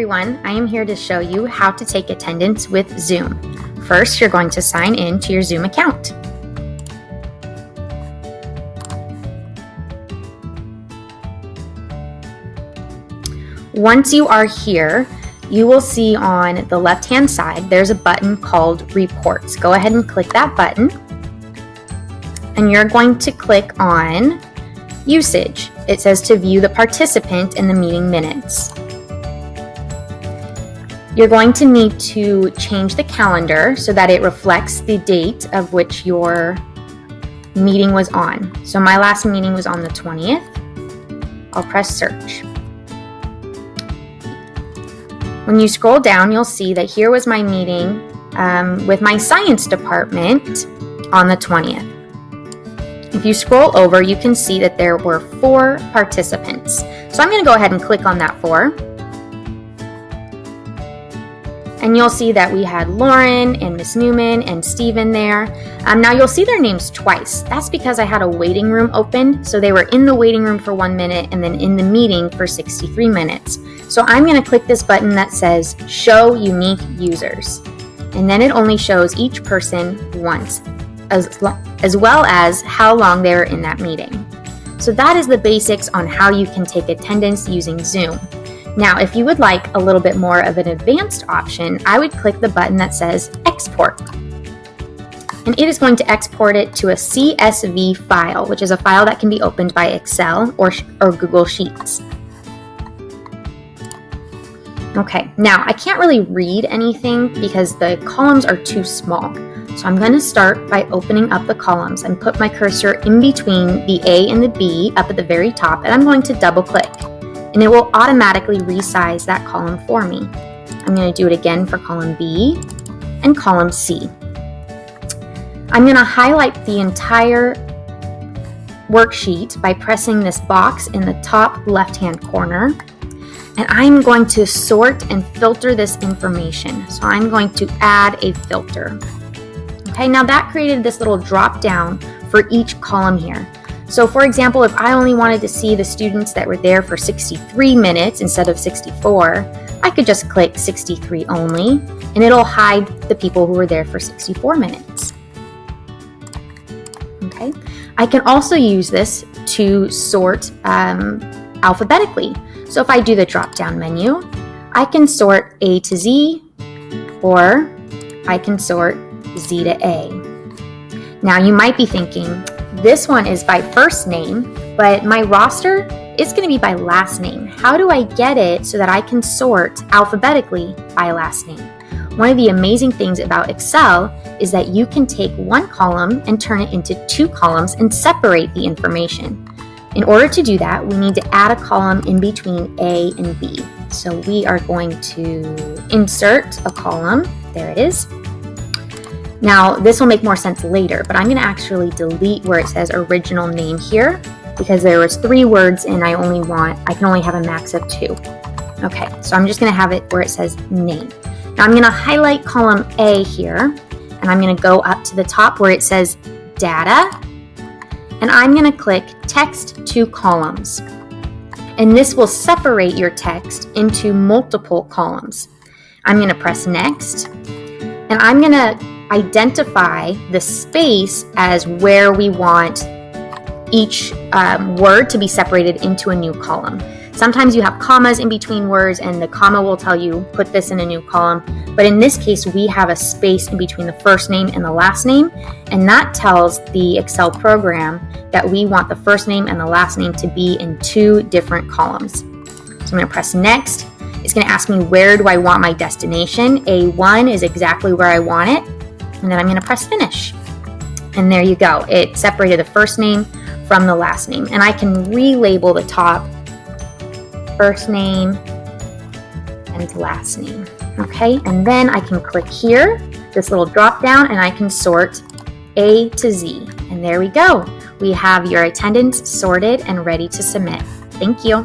everyone. I am here to show you how to take attendance with Zoom. First, you're going to sign in to your Zoom account. Once you are here, you will see on the left-hand side, there's a button called Reports. Go ahead and click that button. And you're going to click on Usage. It says to view the participant in the meeting minutes. You're going to need to change the calendar so that it reflects the date of which your meeting was on. So my last meeting was on the 20th. I'll press search. When you scroll down, you'll see that here was my meeting with my science department on the 20th. If you scroll over, you can see that there were 4 participants. So I'm going to go ahead and click on that 4. And you'll see that we had Lauren and Miss Newman and Steven there. Now you'll see their names twice. That's because I had a waiting room open. So they were in the waiting room for 1 minute and then in the meeting for 63 minutes. So I'm going to click this button that says Show Unique Users. And then it only shows each person once, as well as how long they were in that meeting. So that is the basics on how you can take attendance using Zoom. Now, if you would like a little bit more of an advanced option, I would click the button that says Export. And it is going to export it to a CSV file, which is a file that can be opened by Excel or Google Sheets. Okay, now I can't really read anything because the columns are too small. So I'm going to start by opening up the columns and put my cursor in between the A and the B up at the very top, and I'm going to double click. And it will automatically resize that column for me. I'm going to do it again for column B and column C. I'm going to highlight the entire worksheet by pressing this box in the top left-hand corner. And I'm going to sort and filter this information. So I'm going to add a filter. Okay, now that created this little drop down for each column here. So for example, if I only wanted to see the students that were there for 63 minutes instead of 64, I could just click 63 only, and it'll hide the people who were there for 64 minutes. Okay, I can also use this to sort alphabetically. So if I do the drop-down menu, I can sort A to Z, or I can sort Z to A. Now you might be thinking, this one is by first name, but my roster is going to be by last name. How do I get it so that I can sort alphabetically by last name? One of the amazing things about Excel is that you can take one column and turn it into 2 columns and separate the information. In order to do that, we need to add a column in between A and B. So we are going to insert a column. There it is. Now, this will make more sense later, but I'm going to actually delete where it says original name here because there was 3 words and I can only have a max of 2. Okay, so I'm just going to have it where it says name. Now I'm going to highlight column A here, and I'm going to go up to the top where it says data, and I'm going to click text to columns. And this will separate your text into multiple columns. I'm going to press next, and I'm going to identify the space as where we want each word to be separated into a new column. Sometimes you have commas in between words and the comma will tell you put this in a new column, but in this case we have a space in between the first name and the last name, and that tells the Excel program that we want the first name and the last name to be in 2 different columns. So I'm going to press next. It's going to ask me where do I want my destination. A1 is exactly where I want it. And then I'm going to press finish. And there you go. It separated the first name from the last name. And I can relabel the top first name and last name. Okay, and then I can click here, this little drop down, and I can sort A to Z. And there we go. We have your attendance sorted and ready to submit. Thank you.